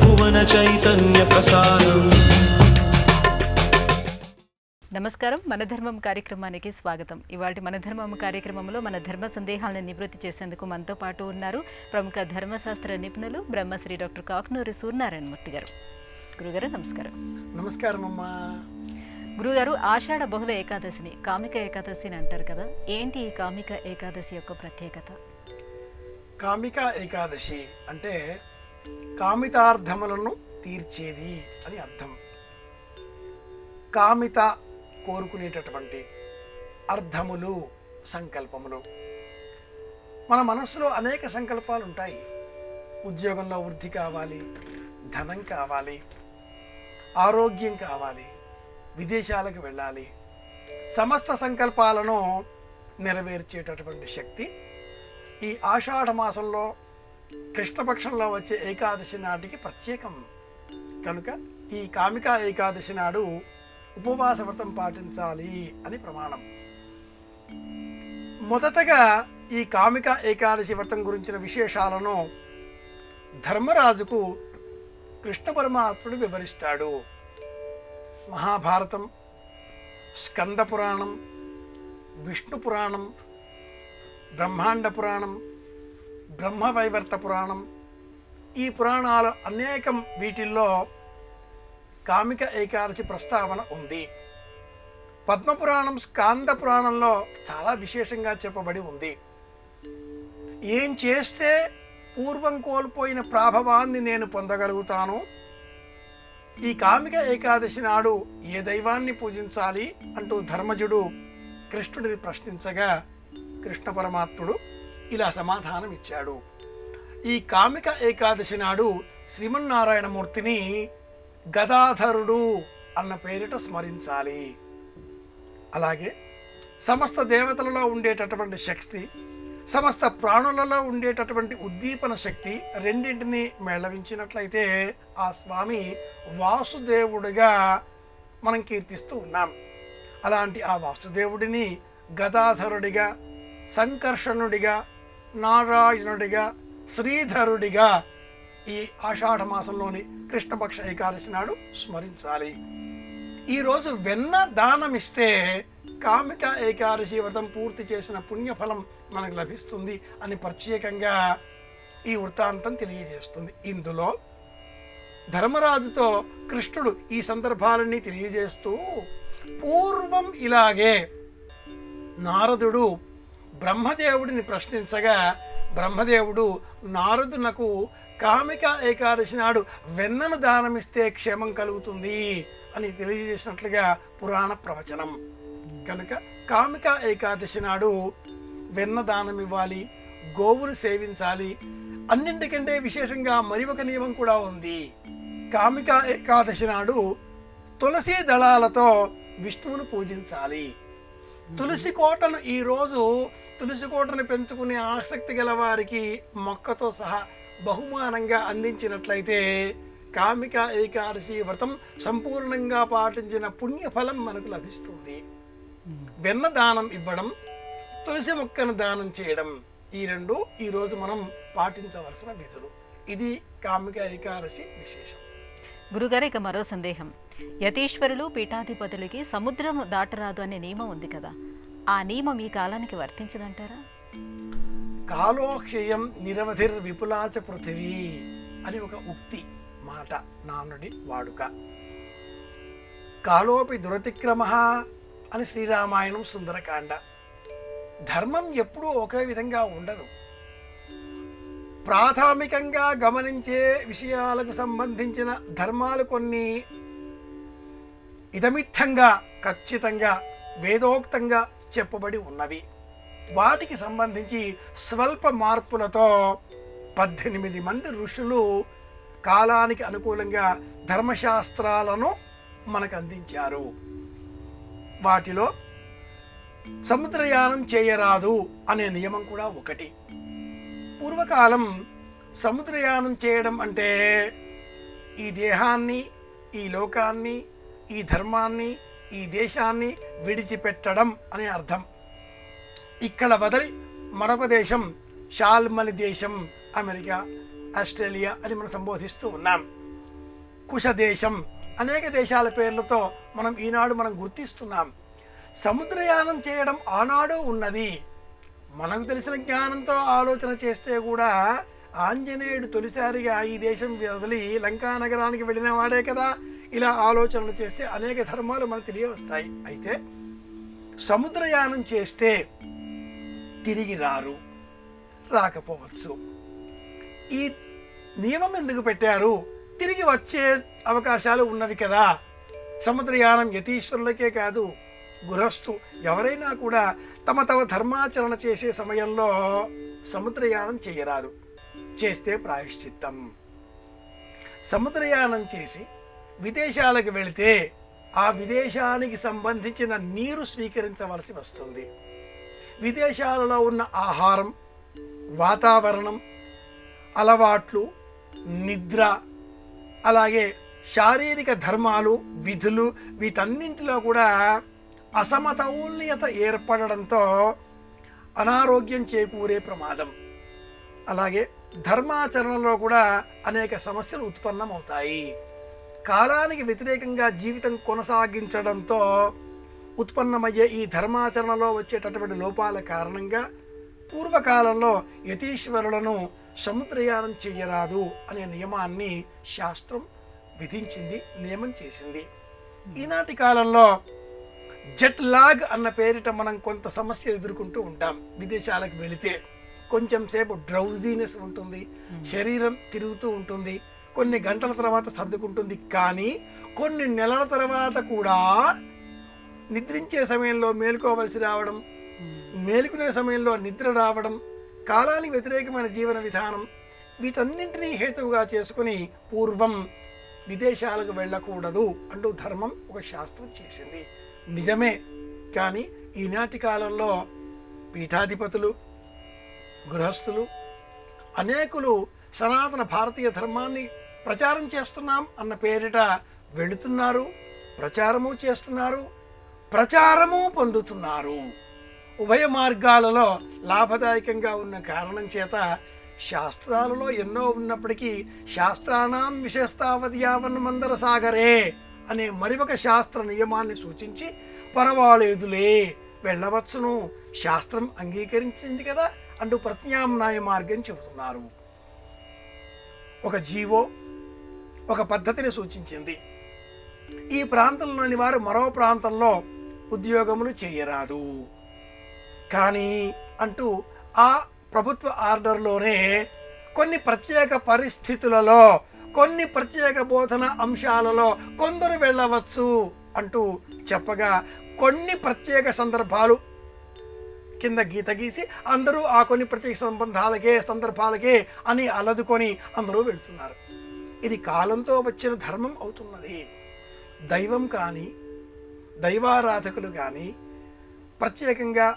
భువన చైతన్య ప్రసారం. నమస్కారం, మన ధర్మం కార్యక్రమానికి స్వాగతం. ఇవాటి మన ధర్మం కార్యక్రమంలో మన ధర్మ సందేహాలను నివృత్తి చేసేందుకు మనతో పాటు ఉన్నారు ప్రముఖ ధర్మశాస్త్ర నిపుణులు బ్రహ్మశ్రీ డాక్టర్ కాకునూరి సూర్యనారాయణమూర్తి గారు. గురుగారు నమస్కారం. నమస్కారం అమ్మా. గురుగారు, ఆషాఢ బహుళ ఏకాదశిని కామిక ఏకాదశి అని అంటారు కదా, ఏంటి ఈ కామిక ఏకాదశి యొక్క ప్రత్యేకత? కామిక ఏకాదశి అంటే కామితార్థములను తీర్చేది అని అర్థం. కామిత కోరుకునేటటువంటి అర్థములు, సంకల్పములు. మన మనస్సులో అనేక సంకల్పాలు ఉంటాయి. ఉద్యోగంలో వృద్ధి కావాలి, ధనం కావాలి, ఆరోగ్యం కావాలి, విదేశాలకు వెళ్ళాలి. సమస్త సంకల్పాలను నెరవేర్చేటటువంటి శక్తి ఈ ఆషాఢ మాసంలో కృష్ణపక్షంలో వచ్చే ఏకాదశి నాటికి ప్రత్యేకం. కనుక ఈ కామికా ఏకాదశి నాడు ఉపవాస వ్రతం పాటించాలి అని ప్రమాణం. మొదటగా ఈ కామికా ఏకాదశి వ్రతం గురించిన విశేషాలను ధర్మరాజుకు కృష్ణ పరమాత్ముడు వివరిస్తాడు. మహాభారతం, స్కంద పురాణం, విష్ణు పురాణం, బ్రహ్మాండ పురాణం, బ్రహ్మవైవర్త పురాణం, ఈ పురాణాలు అనేకం, వీటిల్లో కామిక ఏకాదశి ప్రస్తావన ఉంది. పద్మపురాణం, స్కాంద పురాణంలో చాలా విశేషంగా చెప్పబడి ఉంది. ఏం చేస్తే పూర్వం కోల్పోయిన ప్రాభవాన్ని నేను పొందగలుగుతాను, ఈ కామిక ఏకాదశి నాడు ఏ దైవాన్ని పూజించాలి అంటూ ధర్మజుడు కృష్ణుడిని ప్రశ్నించగా కృష్ణ పరమాత్ముడు ఇలా సమాధానం ఇచ్చాడు. ఈ కామిక ఏకాదశి నాడు శ్రీమన్నారాయణమూర్తిని గదాధరుడు అన్న పేరిట స్మరించాలి. అలాగే సమస్త దేవతలలో ఉండేటటువంటి శక్తి, సమస్త ప్రాణులలో ఉండేటటువంటి ఉద్దీపన శక్తి రెండింటినీ మేళవించినట్లయితే ఆ స్వామి వాసుదేవుడిగా మనం కీర్తిస్తూ ఉన్నాం. అలాంటి ఆ వాసుదేవుడిని గదాధరుడిగా, సంకర్షణుడిగా, నారాయణుడిగా, శ్రీధరుడిగా ఈ ఆషాఢ మాసంలోని కృష్ణపక్ష ఏకాదశి నాడు స్మరించాలి. ఈరోజు వెన్న దానమిస్తే కామిక ఏకాదశి వ్రతం పూర్తి చేసిన పుణ్యఫలం మనకు లభిస్తుంది అని ప్రత్యేకంగా ఈ వృత్తాంతం తెలియజేస్తుంది. ఇందులో ధర్మరాజుతో కృష్ణుడు ఈ సందర్భాలన్నీ తెలియజేస్తూ, పూర్వం ఇలాగే నారదుడు బ్రహ్మదేవుడిని ప్రశ్నించగా బ్రహ్మదేవుడు నారదునకు కామిక ఏకాదశి నాడు వెన్నను దానమిస్తే క్షేమం కలుగుతుంది అని తెలియజేసినట్లుగా పురాణ ప్రవచనం. కనుక కామిక ఏకాదశి నాడు వెన్న దానం ఇవ్వాలి, గోవును సేవించాలి. అన్నింటికంటే విశేషంగా మరి ఒక నియమం కూడా ఉంది. కామిక ఏకాదశి నాడు తులసి దళాలతో విష్ణువును పూజించాలి. తులసి కోటను ఈరోజు తులసి కోటను పెంచుకునే ఆసక్తి గల వారికి మొక్కతో సహా బహుమానంగా అందించినట్లయితే కామిక ఏకాదశి వ్రతం సంపూర్ణంగా పాటించిన పుణ్యఫలం మనకు లభిస్తుంది. వెన్న దానం ఇవ్వడం, తులసి మొక్కను దానం చేయడం, ఈ రెండు ఈరోజు మనం పాటించవలసిన విధులు. ఇది కామిక ఏకాదశి విశేషం. గురుగారు, ఇక మరో సందేహం. యతీశ్వరులు పీఠాధిపతులకి సముద్రం దాటరాదు అనే నియమం ఉంది కదా, ఆ నియమం ఈ కాలానికి వర్తించదంటారా? కాలోక్షయం నిరవధిర్ విపులాచ పృథివీ అని ఒక ఉక్తి మాట, నానుడి వాడుక. కాలోపి దురతిక్రమ అని శ్రీరామాయణం సుందరకాండ. ధర్మం ఎప్పుడూ ఒకే విధంగా ఉండదు. ప్రాథమికంగా గమనించే విషయాలకు సంబంధించిన ధర్మాలు కొన్ని ఇదమిత్తంగా, ఖచ్చితంగా, వేదోక్తంగా చెప్పబడి ఉన్నవి. వాటికి సంబంధించి స్వల్ప మార్పులతో 18 మంది ఋషులు కాలానికి అనుకూలంగా ధర్మశాస్త్రాలను మనకు అందించారు. వాటిలో సముద్రయానం చేయరాదు అనే నియమం కూడా ఒకటి. పూర్వకాలం సముద్రయానం చేయడం అంటే ఈ దేహాన్ని, ఈ లోకాన్ని, ఈ ధర్మాన్ని, ఈ దేశాన్ని విడిచిపెట్టడం అనే అర్థం. ఇక్కడ వదిలి మరొక దేశం, షాల్మలి దేశం, అమెరికా, ఆస్ట్రేలియా అని మనం సంబోధిస్తూ ఉన్నాం. కుశదేశం అనేక దేశాల పేర్లతో ఈనాడు మనం గుర్తిస్తున్నాం. సముద్రయానం చేయడం ఆనాడు ఉన్నది. మనకు తెలిసిన జ్ఞానంతో ఆలోచన చేస్తే కూడా ఆంజనేయుడు తొలిసారిగా ఈ దేశం వదిలి లంకా నగరానికి వెళ్ళిన వాడే కదా. ఇలా ఆలోచనలు చేస్తే అనేక ధర్మాలు మనకు తెలియవస్తాయి. అయితే సముద్రయానం చేస్తే తిరిగి రాకపోవచ్చు. ఈ నియమం ఎందుకు పెట్టారు? తిరిగి వచ్చే అవకాశాలు ఉన్నవి కదా. సముద్రయానం యతీశ్వరులకే కాదు, గృహస్థు ఎవరైనా కూడా తమ ధర్మాచరణ చేసే సమయంలో సముద్రయానం చేయరాదు. చేస్తే ప్రాయశ్చిత్తం. సముద్రయానం చేసి విదేశాలకు వెళితే ఆ విదేశానికి సంబంధించిన నీరు స్వీకరించవలసి వస్తుంది. విదేశాలలో ఉన్న ఆహారం, వాతావరణం, అలవాట్లు, నిద్ర, అలాగే శారీరక ధర్మాలు, విధులు, వీటన్నింటిలో కూడా అసమతౌల్యత ఏర్పడడంతో అనారోగ్యం చేకూరే ప్రమాదం. అలాగే ధర్మాచరణలో కూడా అనేక సమస్యలు ఉత్పన్నమవుతాయి. కాలానికి వ్యతిరేకంగా జీవితం కొనసాగించడంతో ఉత్పన్నమయ్యే ఈ ధర్మాచరణలో వచ్చేటటువంటి లోపాల కారణంగా పూర్వకాలంలో యతీశ్వరులను సముద్రయానం చెయ్యరాదు అనే నియమాన్ని శాస్త్రం విధించింది, నియమం చేసింది. ఈనాటి కాలంలో జెట్ లాగ్ అన్న పేరిట మనం కొంత సమస్య ఎదుర్కొంటూ ఉంటాం. విదేశాలకు వెళితే కొంచెం సేపు డ్రౌజీనెస్ ఉంటుంది, శరీరం తిరుగుతూ ఉంటుంది, కొన్ని గంటల తర్వాత సర్దుకుంటుంది. కానీ కొన్ని నెలల తర్వాత కూడా నిద్రించే సమయంలో మేలుకోవలసి రావడం, మేలుకునే సమయంలో నిద్ర రావడం, కాలానికి వ్యతిరేకమైన జీవన విధానం, వీటన్నింటినీ హేతువుగా చేసుకుని పూర్వం విదేశాలకు వెళ్ళకూడదు అంటూ ధర్మం ఒక శాస్త్రం చేసింది. నిజమే. కానీ ఈనాటి కాలంలో పీఠాధిపతులు, గృహస్థులు అనేకులు సనాతన భారతీయ ధర్మాన్ని ప్రచారం చేస్తున్నాం అన్న పేరిట వెళుతున్నారు, ప్రచారము చేస్తున్నారు, ప్రచారము పొందుతున్నారు. ఉభయ మార్గాలలో లాభదాయకంగా ఉన్న కారణం చేత శాస్త్రాలలో ఎన్నో ఉన్నప్పటికీ శాస్త్రానాం విశేస్తావద్యావన్ మందర సాగరే అనే మరి ఒక శాస్త్ర నియమాన్ని సూచించి పర్వాలేదులే వెళ్ళవచ్చును, శాస్త్రం అంగీకరించింది కదా అంటూ ప్రత్యామ్నాయ మార్గం చెబుతున్నారు. ఒక జీవో ఒక పద్ధతిని సూచించింది. ఈ ప్రాంతంలోని వారు మరో ప్రాంతంలో ఉద్యోగములు చేయరాదు కానీ అంటూ ఆ ప్రభుత్వ ఆర్డర్లోనే కొన్ని ప్రత్యేక పరిస్థితులలో, కొన్ని ప్రత్యేక బోధన అంశాలలో కొందరు వెళ్ళవచ్చు అంటూ చెప్పగా కొన్ని ప్రత్యేక సందర్భాలు కింద గీత గీసి అందరూ ఆ కొన్ని ప్రత్యేక సందర్భాలకే అని అలదుకొని అందరూ వెళ్తున్నారు. ఇది కాలంతో వచ్చిన ధర్మం అవుతున్నది. దైవం కానీ, దైవారాధకులు కానీ, ప్రత్యేకంగా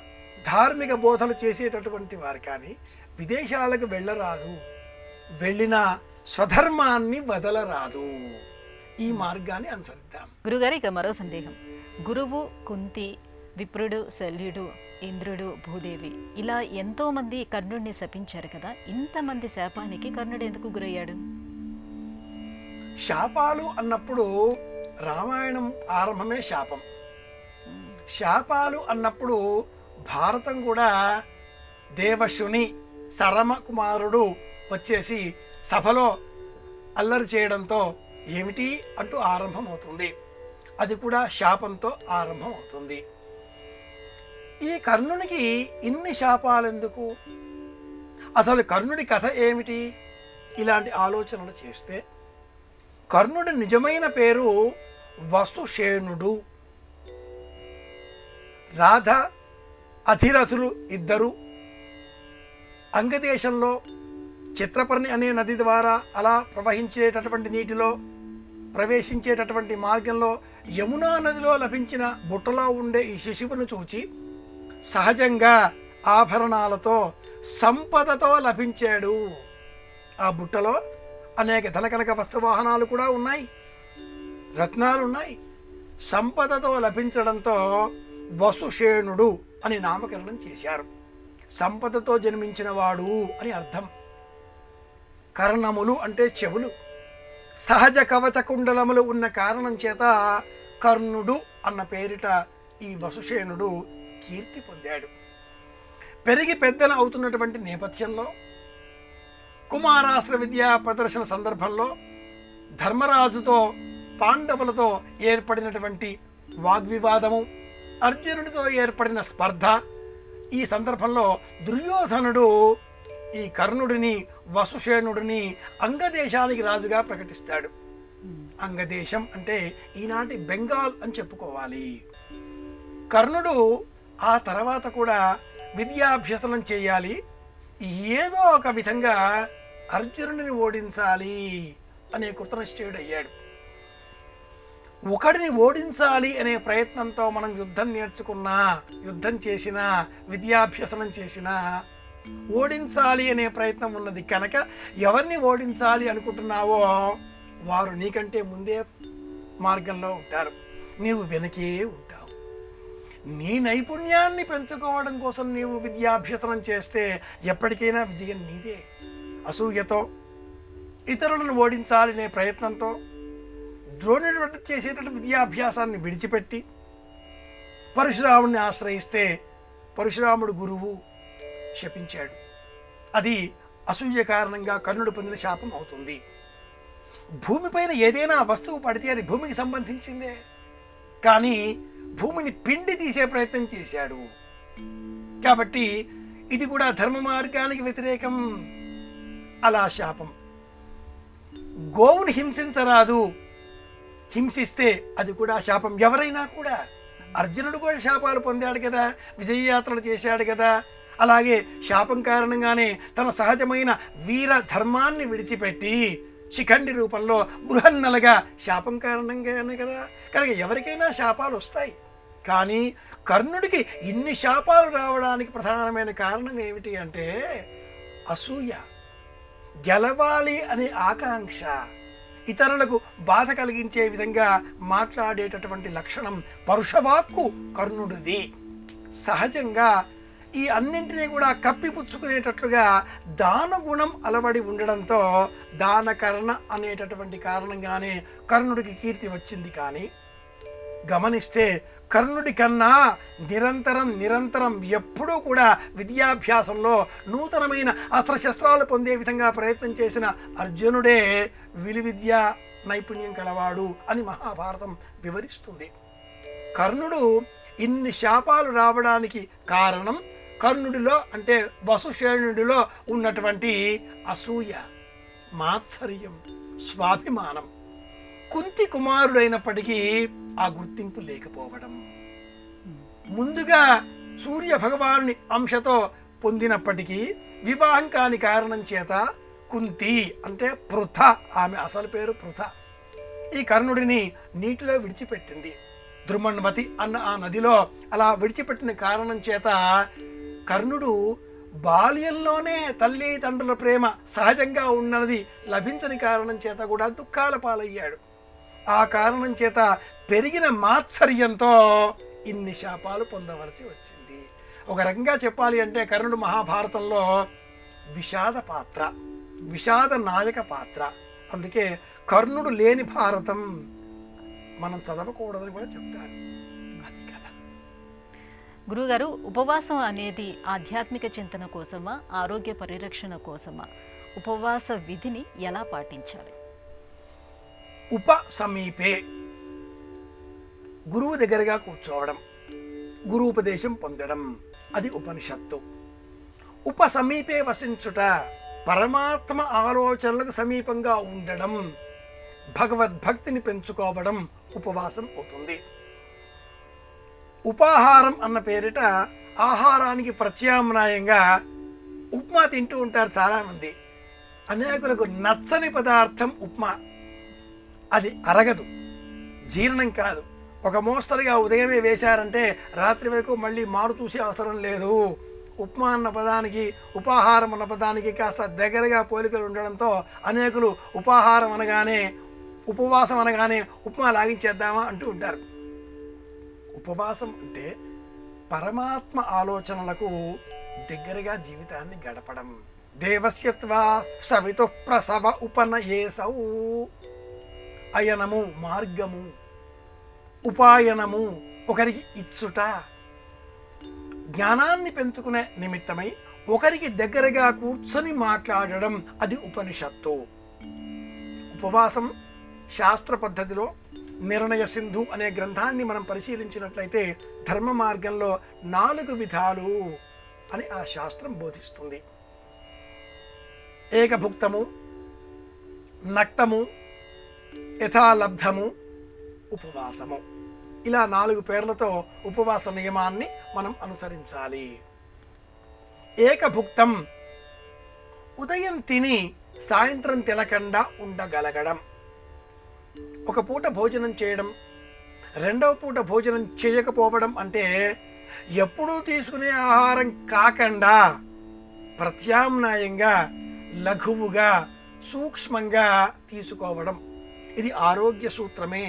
ధార్మిక బోధలు చేసేటటువంటి వారు కానీ విదేశాలకు వెళ్ళరాదు, వెళ్ళిన స్వధర్మాన్ని వదలరాదు. ఈ మార్గాన్ని అనుసరిద్దాం. గురుగారు, ఇక మరో సందేహం. గురువు, కుంతి, విప్రుడు, శల్యుడు, ఇంద్రుడు, భూదేవి ఇలా ఎంతో మంది కర్ణుడిని శపించారు కదా. ఇంతమంది శాపానికి కర్ణుడు ఎందుకు గురయ్యాడు? శాపాలు అన్నప్పుడు రామాయణం ఆరంభమే శాపం. శాపాలు అన్నప్పుడు భారతం కూడా దేవశుని సరమ కుమారుడు వచ్చేసి సభలో అల్లరి చేయడంతో ఏమిటి అంటూ ఆరంభమవుతుంది. అది కూడా శాపంతో ఆరంభమవుతుంది. ఈ కర్ణునికి ఇన్ని శాపాలు ఎందుకు? అసలు కర్ణుడి కథ ఏమిటి? ఇలాంటి ఆలోచనలు చేస్తే కర్ణుడి నిజమైన పేరు వసుషేణుడు. రాధ అధిరథులు ఇద్దరు అంగదేశంలో చిత్రపర్ణి అనే నది ద్వారా అలా ప్రవహించేటటువంటి నీటిలో ప్రవేశించేటటువంటి మార్గంలో యమునా నదిలో లభించిన బుట్టలో ఉండే ఈ శిశువును చూచి సహజంగా ఆభరణాలతో సంపదతో లభించాడు. ఆ బుట్టలో అనేక ధనకనక వస్తువాహనాలు కూడా ఉన్నాయి, రత్నాలు ఉన్నాయి. సంపదతో లభించడంతో వసుషేణుడు అని నామకరణం చేశారు. సంపదతో జన్మించిన వాడు అని అర్థం. కర్ణములు అంటే చెవులు. సహజ కవచ కుండలములు ఉన్న కారణం చేత కర్ణుడు అన్న పేరిట ఈ వసుషేనుడు కీర్తి పొందాడు. పెరిగి పెద్దన అవుతున్నటువంటి నేపథ్యంలో కుమారాస్త్ర విద్యా ప్రదర్శన సందర్భంలో ధర్మరాజుతో పాండవులతో ఏర్పడినటువంటి వాగ్వివాదము, అర్జునుడితో ఏర్పడిన స్పర్ధ, ఈ సందర్భంలో దుర్యోధనుడు ఈ కర్ణుడిని వసుషేనుడిని అంగదేశానికి రాజుగా ప్రకటిస్తాడు. అంగదేశం అంటే ఈనాటి బెంగాల్ అని చెప్పుకోవాలి. కర్ణుడు ఆ తర్వాత కూడా విద్యాభ్యసనం చేయాలి, ఏదో ఒక విధంగా అర్జునుడిని ఓడించాలి అనే కృతనిశ్చయుడయ్యాడు. ఒకడిని ఓడించాలి అనే ప్రయత్నంతో మనం యుద్ధం నేర్చుకున్నా, యుద్ధం చేసినా, విద్యాభ్యసనం చేసినా ఓడించాలి అనే ప్రయత్నం ఉన్నది కనుక ఎవరిని ఓడించాలి అనుకుంటున్నావో వారు నీకంటే ముందే మార్గంలో ఉంటారు, నీవు వెనకే ఉంటావు. నీ నైపుణ్యాన్ని పెంచుకోవడం కోసం నీవు విద్యాభ్యసనం చేస్తే ఎప్పటికైనా విజయం నీదే. అసూయతో ఇతరులను ఓడించాలనే ప్రయత్నంతో ద్రోణుడు చేసేటువంటి విద్యాభ్యాసాన్ని విడిచిపెట్టి పరశురాముడిని ఆశ్రయిస్తే పరశురాముడు గురువు శపించాడు. అది అసూయ కారణంగా కర్ణుడు పొందిన శాపం అవుతుంది. భూమిపైన ఏదైనా వస్తువు పడితే అది భూమికి సంబంధించిందే, కానీ భూమిని పిండి తీసే ప్రయత్నం చేశాడు కాబట్టి ఇది కూడా ధర్మ మార్గానికి వ్యతిరేకం. అలా శాపం. గోవుని హింసించరాదు, హింసిస్తే అది కూడా శాపం. ఎవరైనా కూడా, అర్జునుడు కూడా శాపాలు పొందాడు కదా, విజయయాత్రలు చేశాడు కదా. అలాగే శాపం కారణంగానే తన సహజమైన వీర ధర్మాన్ని విడిచిపెట్టి శిఖండి రూపంలో బృహన్నలుగా శాపం కారణంగానే కదా. కనుక ఎవరికైనా శాపాలు వస్తాయి, కానీ కర్ణుడికి ఇన్ని శాపాలు రావడానికి ప్రధానమైన కారణం ఏమిటి అంటే అసూయ, గెలవాలి అనే ఆకాంక్ష, ఇతరులకు బాధ కలిగించే విధంగా మాట్లాడేటటువంటి లక్షణం, పరుషవాక్కు కర్ణుడిది. సహజంగా ఈ అన్నింటినీ కూడా కప్పిపుచ్చుకునేటట్లుగా దానగుణం అలవడి ఉండడంతో దానకర్ణ అనేటటువంటి కారణంగానే కర్ణుడికి కీర్తి వచ్చింది. కానీ గమనిస్తే కర్ణుడి కన్నా నిరంతరం ఎప్పుడూ కూడా విద్యాభ్యాసంలో నూతనమైన అస్త్రశస్త్రాలు పొందే విధంగా ప్రయత్నం చేసిన అర్జునుడే విలువిద్యా నైపుణ్యం కలవాడు అని మహాభారతం వివరిస్తుంది. కర్ణుడు ఇన్ని శాపాలు రావడానికి కారణం కర్ణుడిలో అంటే వసుషేణుడిలో ఉన్నటువంటి అసూయ, మాత్సర్యం, స్వాభిమానం. కుంతి కుమారుడైనప్పటికీ ఆ గుర్తింపు లేకపోవడం, ముందుగా సూర్య భగవానుని అంశతో పొందినప్పటికీ వివాహం కాని కారణం చేత కుంతి అంటే పృథ, ఆమె అసలు పేరు పృథ, ఈ కర్ణుడిని నీటిలో విడిచిపెట్టింది. ద్రుమణవతి అన్న ఆ నదిలో అలా విడిచిపెట్టిన కారణం చేత కర్ణుడు బాల్యంలోనే తల్లి తండ్రుల ప్రేమ సహజంగా ఉన్నది లభించని కారణం చేత కూడా దుఃఖాల పాలయ్యాడు. ఆ కారణం చేత పెరిగిన మాత్సర్యంతో ఇన్ని శాపాలు పొందవలసి వచ్చింది. ఒక రకంగా చెప్పాలి అంటే కర్ణుడు మహాభారతంలో విషాద పాత్ర, విషాద నాయక పాత్ర. అందుకే కర్ణుడు లేని భారతం మనం చదవకూడదని కూడా చెప్తారు. అది కథ. గురుగారు, ఉపవాసం అనేది ఆధ్యాత్మిక చింతన కోసమా, ఆరోగ్య పరిరక్షణ కోసమా? ఉపవాస విధిని ఎలా పాటించాలి? ఉపసమీపే, గురువు దగ్గరగా కూర్చోవడం, గురూపదేశం పొందడం, అది ఉపనిషత్తు. ఉపసమీపే వసించుట, పరమాత్మ ఆలోచనలకు సమీపంగా ఉండడం, భగవద్భక్తిని పెంచుకోవడం ఉపవాసం అవుతుంది. ఉపాహారం అన్న పేరిట ఆహారానికి ప్రత్యామ్నాయంగా ఉప్మా తింటూ ఉంటారు చాలామంది. అనేకులకు నచ్చని పదార్థం ఉప్మా. అది అరగదు, జీర్ణం కాదు. ఒక మోస్తరుగా ఉదయమే వేశారంటే రాత్రి వరకు మళ్ళీ మారు చూసే అవసరం లేదు. ఉప్మా అన్న పదానికి ఉపాహారం అన్న పదానికి కాస్త దగ్గరగా పోలికలు ఉండడంతో అనేకులు ఉపాహారం అనగానే, ఉపవాసం అనగానే ఉప్మా లాగించేద్దామా అంటూ ఉంటారు. ఉపవాసం అంటే పరమాత్మ ఆలోచనలకు దగ్గరగా జీవితాన్ని గడపడం. దేవస్యత్వా సవితు ప్రసవ ఉపనయేసౌ అయనము మార్గము, ఉపాయనము ఒకరికి ఇచ్చుట, జ్ఞానాన్ని పెంచుకునే నిమిత్తమై ఒకరికి దగ్గరగా కూర్చొని మాట్లాడడం, అది ఉపనిషత్తు. ఉపవాసం శాస్త్ర పద్ధతిలో నిర్ణయ సింధు అనే గ్రంథాన్ని మనం పరిశీలించినట్లయితే ధర్మ మార్గంలో 4 విధాలు అని ఆ శాస్త్రం బోధిస్తుంది. ఏకభుక్తము, నక్తము, యథాలబ్ధము, ఉపవాసము. ఇలా 4 పేర్లతో ఉపవాస నియమాన్ని మనం అనుసరించాలి. ఏకభుక్తం, ఉదయం తిని సాయంత్రం తినకుండా ఉండగలగడం. ఒక పూట భోజనం చేయడం, రెండవ పూట భోజనం చేయకపోవడం అంటే ఎప్పుడూ తీసుకునే ఆహారం కాకుండా ప్రత్యామ్నాయంగా లఘువుగా సూక్ష్మంగా తీసుకోవడం. ఇది ఆరోగ్య సూత్రమే.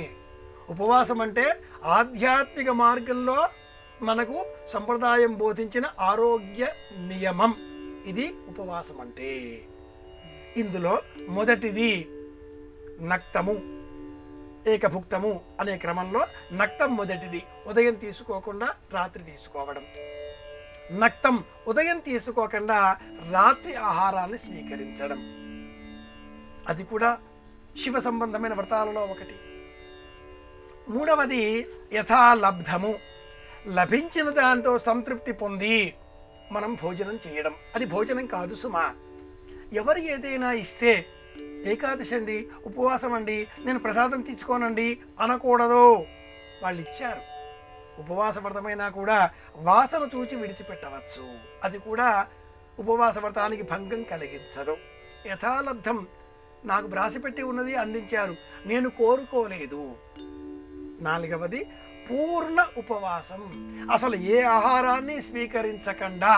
ఉపవాసం అంటే ఆధ్యాత్మిక మార్గంలో మనకు సంప్రదాయం బోధించిన ఆరోగ్య నియమం. ఇది ఉపవాసం అంటే. ఇందులో మొదటిది నక్తము, ఏకభుక్తము అనే క్రమంలో నక్తం మొదటిది. ఉదయం తీసుకోకుండా రాత్రి తీసుకోవడం. నక్తం ఉదయం తీసుకోకుండా రాత్రి ఆహారాన్ని స్వీకరించడం. అది కూడా శివ సంబంధమైన వ్రతాలలో ఒకటి. మూడవది యథాలబ్ధము, లభించిన దాంతో సంతృప్తి పొంది మనం భోజనం చేయడం. అది భోజనం కాదు సుమా. ఎవరు ఏదైనా ఇస్తే ఏకాదశి అండి, ఉపవాసం అండి, నేను ప్రసాదం తీసుకోనండి అనకూడదు. వాళ్ళు ఇచ్చారు. ఉపవాస వ్రతమైనా కూడా వాసన చూచి విడిచిపెట్టవచ్చు. అది కూడా ఉపవాస వ్రతానికి భంగం కలిగించదు. యథాలబ్ధం, నాకు వ్రాసిపెట్టి ఉన్నది అందించారు, నేను కోరుకోలేదు. 4వది పూర్ణ ఉపవాసం, అసలు ఏ ఆహారాన్ని స్వీకరించకుండా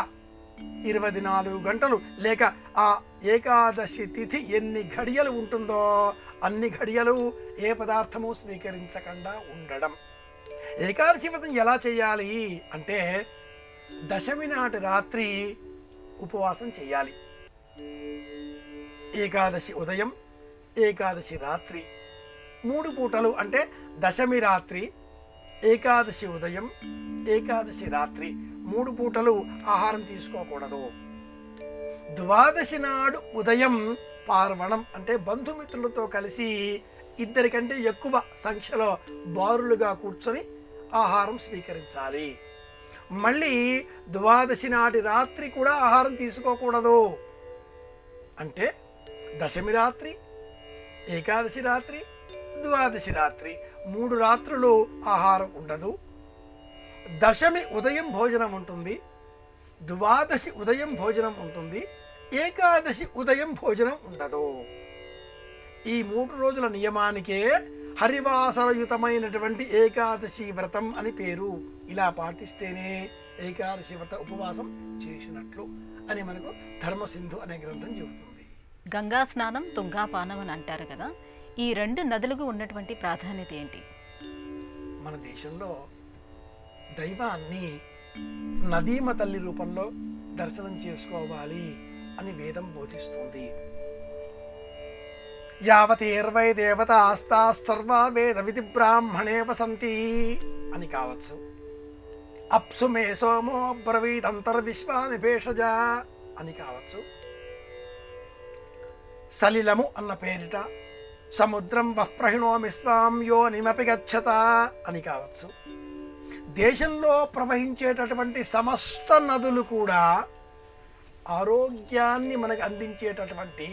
24 గంటలు లేక ఆ ఏకాదశి తిథి ఎన్ని ఘడియలు ఉంటుందో అన్ని ఘడియలు ఏ పదార్థము స్వీకరించకుండా ఉండడం. ఏకాదశి వ్రతం ఎలా చేయాలి అంటే దశమి నాటి రాత్రి ఉపవాసం చేయాలి. ఏకాదశి ఉదయం, ఏకాదశి రాత్రి 3 పూటలు అంటే దశమి రాత్రి, ఏకాదశి ఉదయం, ఏకాదశి రాత్రి 3 పూటలు ఆహారం తీసుకోకూడదు. ద్వాదశి నాడు ఉదయం పార్వణం అంటే బంధుమిత్రులతో కలిసి 2 కంటే ఎక్కువ సంఖ్యలో బారులుగా కూర్చొని ఆహారం స్వీకరించాలి. మళ్ళీ ద్వాదశి నాటి రాత్రి కూడా ఆహారం తీసుకోకూడదు. అంటే దశమి రాత్రి, ఏకాదశి రాత్రి, ద్వాదశి రాత్రి 3 రాత్రులు ఆహారం ఉండదు. దశమి ఉదయం భోజనం ఉంటుంది, ద్వాదశి ఉదయం భోజనం ఉంటుంది, ఏకాదశి ఉదయం భోజనం ఉండదు. ఈ 3 రోజుల నియమానికే హరివాసరయుతమైనటువంటి ఏకాదశి వ్రతం అని పేరు. ఇలా పాటిస్తేనే ఏకాదశి వ్రత ఉపవాసం చేసినట్లు అని మనకు ధర్మసింధు అనే గ్రంథం చెబుతుంది. గంగా స్నానం, తుంగాపానం అని అంటారు కదా, ఈ 2 నదులకు ఉన్నటువంటి ప్రాధాన్యత ఏంటి? మన దేశంలో దైవాన్ని నదీమ తల్లి రూపంలో దర్శనం చేసుకోవాలి అని వేదం బోధిస్తుంది. యావతేర్వై దేవత ఆస్తా సర్వా వేద విధి బ్రాహ్మణే వసంతి అని కావచ్చు. అప్సు మే సోమో బ్రవీదంతర్విశ్వాని భేషజ అని కావచ్చు. సలిలము అన్న పేరిట సముద్రం వఃప్రహిణోమి స్వాం యోనిమపి గచ్చత అని కావచ్చు. దేశంలో ప్రవహించేటటువంటి సమస్త నదులు కూడా ఆరోగ్యాన్ని మనకు అందించేటటువంటి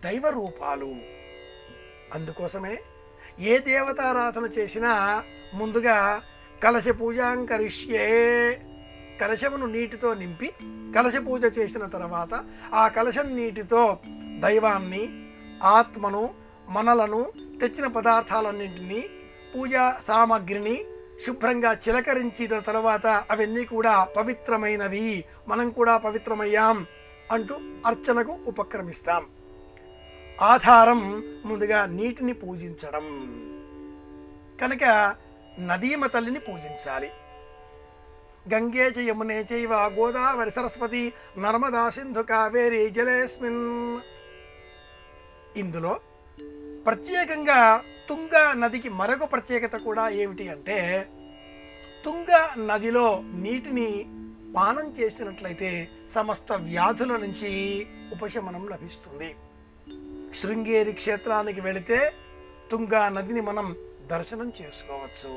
దైవ రూపాలు. అందుకోసమే ఏ దేవతారాధన చేసినా ముందుగా కలశ పూజాంకరిష్యే, కలశమును నీటితో నింపి కలశ పూజ చేసిన తర్వాత ఆ కలశం నీటితో దైవాన్ని, ఆత్మను, మనలను, తెచ్చిన పదార్థాలన్నింటినీ, పూజా సామాగ్రిని శుభ్రంగా చిలకరించిన తర్వాత అవన్నీ కూడా పవిత్రమైనవి, మనం కూడా పవిత్రమయ్యాం అంటూ అర్చనకు ఉపక్రమిస్తాం. ఆధారం ముందుగా నీటిని పూజించడం కనుక నదీమ తల్లిని పూజించాలి. గంగే చ యమునే చైవ గోదావరి సరస్వతి నర్మదా సింధు కావేరి జలేస్మిన్. ఇందులో ప్రత్యేకంగా తుంగా నదికి మరొక ప్రత్యేకత కూడా ఏమిటి అంటే, తుంగా నదిలో నీటిని పానం చేసినట్లయితే సమస్త వ్యాధుల నుంచి ఉపశమనం లభిస్తుంది. శృంగేరి క్షేత్రానికి వెళితే తుంగా నదిని మనం దర్శనం చేసుకోవచ్చు.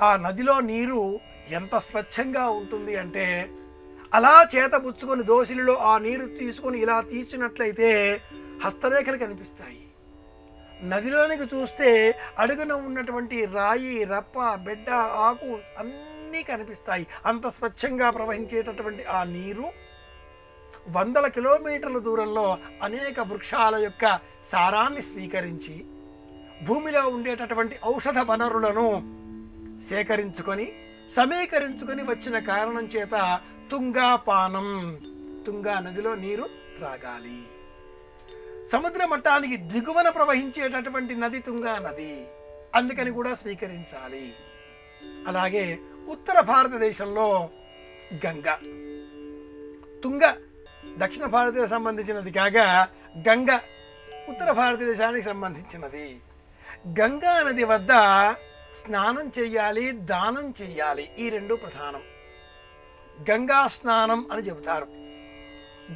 ఆ నదిలో నీరు ఎంత స్వచ్ఛంగా ఉంటుంది అంటే, అలా చేతబుచ్చుకొని దోసిలిలో ఆ నీరు తీసుకొని ఇలా తీసినట్లయితే హస్తరేఖలు కనిపిస్తాయి. నదిలోనికి చూస్తే అడుగున ఉన్నటువంటి రాయి, రప్ప, బెడ్డ, ఆకు అన్నీ కనిపిస్తాయి. అంత స్వచ్ఛంగా ప్రవహించేటటువంటి ఆ నీరు వందల కిలోమీటర్ల దూరంలో అనేక వృక్షాల యొక్క సారాన్ని స్వీకరించి భూమిలో ఉండేటటువంటి ఔషధ వనరులను సేకరించుకొని సమీకరించుకొని వచ్చిన కారణం చేత తుంగాపానం, తుంగా నదిలో నీరు త్రాగాలి. సముద్ర మట్టానికి దిగువన ప్రవహించేటటువంటి నది తుంగా నది, అందుకని కూడా స్వీకరించాలి. అలాగే ఉత్తర భారతదేశంలో గంగా, తుంగ దక్షిణ భారతదేశం సంబంధించినది కాగా గంగ ఉత్తర భారతదేశానికి సంబంధించినది. గంగా నది వద్ద స్నానం చేయాలి, దానం చేయాలి. ఈ రెండు ప్రధానం. గంగా స్నానం అని చెబుతారు.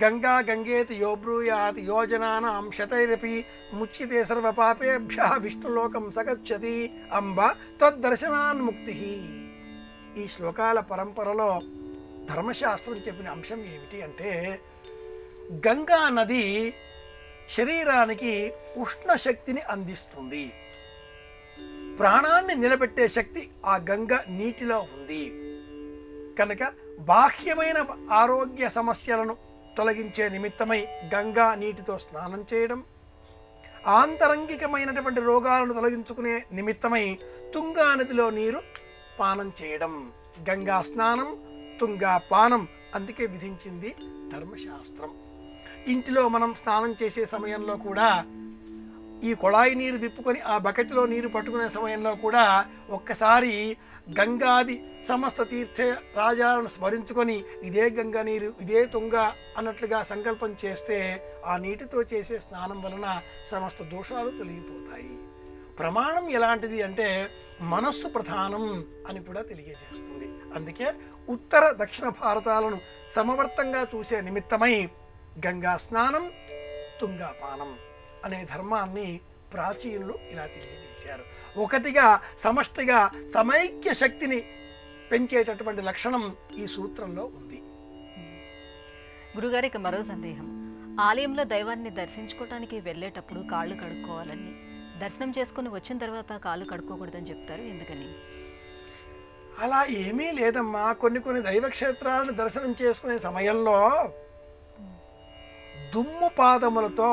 గంగా గంగేతి యో బ్రూయాత్ యోజనానాం శతైరపి ముచ్యతే సర్వపాపేభ్యః విష్ణులోకం సగచ్చతి అంబ త్వద్దర్శనాన్ముక్తి. ఈ శ్లోకాల పరంపరలో ధర్మశాస్త్రం చెప్పిన అంశం ఏమిటి అంటే, గంగా నది శరీరానికి ఉష్ణ శక్తిని అందిస్తుంది. ప్రాణాన్ని నిలబెట్టే శక్తి ఆ గంగ నీటిలో ఉంది కనుక బాహ్యమైన ఆరోగ్య సమస్యలను తొలగించే నిమిత్తమై గంగా నీటితో స్నానం చేయడం, ఆంతరంగికమైనటువంటి రోగాలను తొలగించుకునే నిమిత్తమై తుంగా నదిలో నీరు పానం చేయడం. గంగా స్నానం, తుంగా పానం అందుకే విధించింది ధర్మశాస్త్రం. ఇంటిలో మనం స్నానం చేసే సమయంలో కూడా ఈ కొళాయి నీరు విప్పుకొని ఆ బకెట్లో నీరు పట్టుకునే సమయంలో కూడా ఒక్కసారి గంగాది సమస్త తీర్థ రాజాలను స్మరించుకొని ఇదే గంగా నీరు, ఇదే తుంగ అన్నట్లుగా సంకల్పం చేస్తే ఆ నీటితో చేసే స్నానం వలన సమస్త దోషాలు తొలగిపోతాయి. ప్రమాణం ఎలాంటిది అంటే మనస్సు ప్రధానం అని కూడా తెలియజేస్తుంది. అందుకే ఉత్తర దక్షిణ భారతాలను సమవర్తంగా చూసే నిమిత్తమై గంగా స్నానం, తుంగాపానం అనే ధర్మాన్ని ప్రాచీనులు ఇలా తెలియజేశారు. ఒకటిగా సమష్టిగా సమైక్య శక్తిని పెంచేటటువంటి లక్షణం ఈ సూత్రంలో ఉంది. గురుగారికి మరో సందేహం. ఆలయంలో దైవాన్ని దర్శించుకోవటానికి వెళ్ళేటప్పుడు కాళ్ళు కడుక్కోవాలని, దర్శనం చేసుకుని వచ్చిన తర్వాత కాళ్ళు కడుక్కోకూడదని చెప్తారు, ఎందుకని? అలా ఏమీ లేదమ్మా. కొన్ని దైవక్షేత్రాలను దర్శనం చేసుకునే సమయంలో దుమ్ము పాదములతో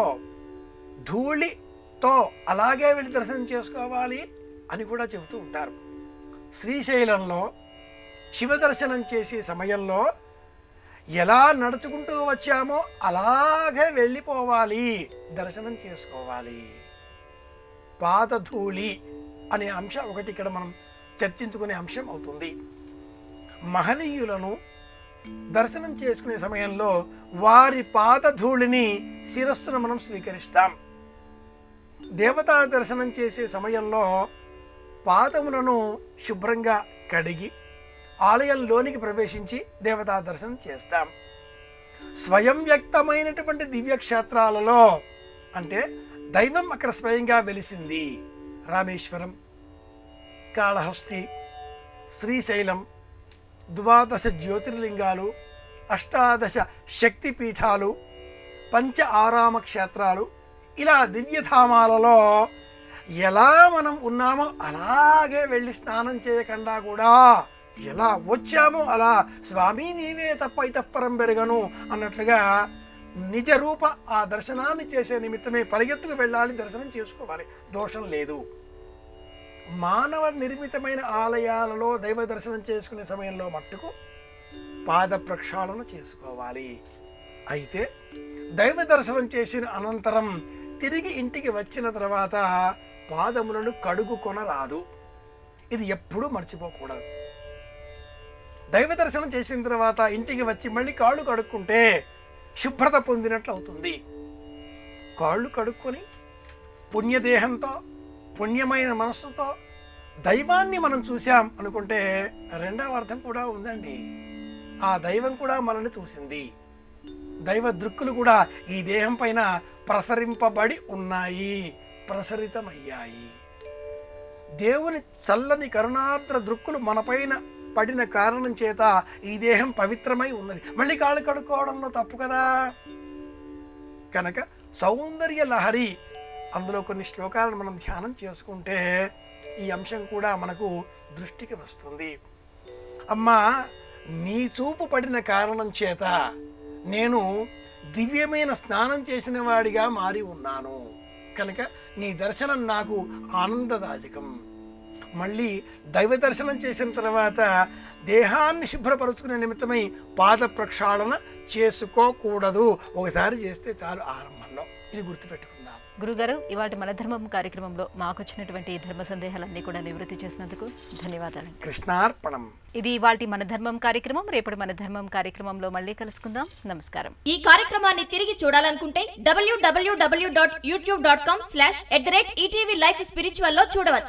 ధూళితో అలాగే వెళ్ళి దర్శనం చేసుకోవాలి అని కూడా చెబుతూ ఉంటారు. శ్రీశైలంలో శివ దర్శనం చేసే సమయంలో ఎలా నడుచుకుంటూ వచ్చామో అలాగే వెళ్ళిపోవాలి, దర్శనం చేసుకోవాలి. పాదధూళి అనే అంశం ఒకటి ఇక్కడ మనం చర్చించుకునే అంశం అవుతుంది. మహనీయులను దర్శనం చేసుకునే సమయంలో వారి పాదధూళిని శిరస్సును మనం స్వీకరిస్తాం. దేవతా దర్శనం చేసే సమయంలో పాదములను శుభ్రంగా కడిగి ఆలయంలోనికి ప్రవేశించి దేవతా దర్శనం చేస్తాం. స్వయం వ్యక్తమైనటువంటి దివ్యక్షేత్రాలలో అంటే దైవం అక్కడ స్వయంగా వెలిసింది. రామేశ్వరం, కాళహస్తి, శ్రీశైలం, 12 జ్యోతిర్లింగాలు, 18 శక్తిపీఠాలు, 5 ఆరామ క్షేత్రాలు, ఇలా దివ్యధామాలలో ఎలా మనం ఉన్నామో అలాగే వెళ్ళి స్నానం చేయకుండా కూడా ఎలా వచ్చామో అలా స్వామి నీవే తప్ప ఇతఃపరం పెరగను అన్నట్లుగా నిజ రూప ఆ దర్శనాన్ని చేసే నిమిత్తమే పరిగెత్తుకు వెళ్ళాలి, దర్శనం చేసుకోవాలి, దోషం లేదు. మానవ నిర్మితమైన ఆలయాలలో దైవ దర్శనం చేసుకునే సమయంలో మట్టుకు పాద ప్రక్షాళన చేసుకోవాలి. అయితే దైవ దర్శనం చేసిన అనంతరం తిరిగి ఇంటికి వచ్చిన తర్వాత పాదములను కడుగుకొనరాదు. ఇది ఎప్పుడూ మర్చిపోకూడదు. దైవ దర్శనం చేసిన తర్వాత ఇంటికి వచ్చి మళ్ళీ కాళ్ళు కడుక్కుంటే శుభ్రత పొందినట్లు అవుతుంది. కాళ్ళు కడుక్కొని పుణ్యదేహంతో పుణ్యమైన మనస్సుతో దైవాన్ని మనం చూసాం అనుకుంటే రెండవ అర్థం కూడా ఉందండి. ఆ దైవం కూడా మనల్ని చూసింది. దైవ దృక్కులు కూడా ఈ దేహం పైన ప్రసరింపబడి ఉన్నాయి, ప్రసరితమయ్యాయి. దేవుని చల్లని కరుణార్ద్ర దృక్కులు మనపైన పడిన కారణం చేత ఈ దేహం పవిత్రమై ఉన్నది. మళ్ళీ కాళ్ళు కడుక్కోవడంలో తప్పు కదా. కనుక సౌందర్య లహరి, అందులో కొన్ని శ్లోకాలను మనం ధ్యానం చేసుకుంటే ఈ అంశం కూడా మనకు దృష్టికి వస్తుంది. అమ్మా, నీ చూపు పడిన కారణం చేత నేను దివ్యమైన స్నానం చేసిన వాడిగా మారి ఉన్నాను. కనుక నీ దర్శనం నాకు ఆనందదాయకం. మళ్ళీ దైవ దర్శనం చేసిన తర్వాత దేహాన్ని శుభ్రపరుచుకునే నిమిత్తమై పాద ప్రక్షాళన చేసుకోకూడదు. ఒకసారి చేస్తే చాలు ఆరంభంలో. ఇది గుర్తుపెట్టుకుందాం. గురుగారు, ఇవాటి మన ధర్మం కార్యక్రమంలో మాకు వచ్చినటువంటి ధర్మ సందేహాలన్నీ కూడా నివృత్తి చేసినందుకు ధన్యవాదాలు. కృష్ణార్పణం. ఇది ఇవాటి మన ధర్మం కార్యక్రమం. రేపటి మన ధర్మం కార్యక్రమంలో మళ్ళీ కలుసుకుందాం. నమస్కారం. ఈ కార్యక్రమాన్ని తిరిగి చూడాలనుకుంటే www.youtube.com/ETV Life Spiritual లో చూడవచ్చు.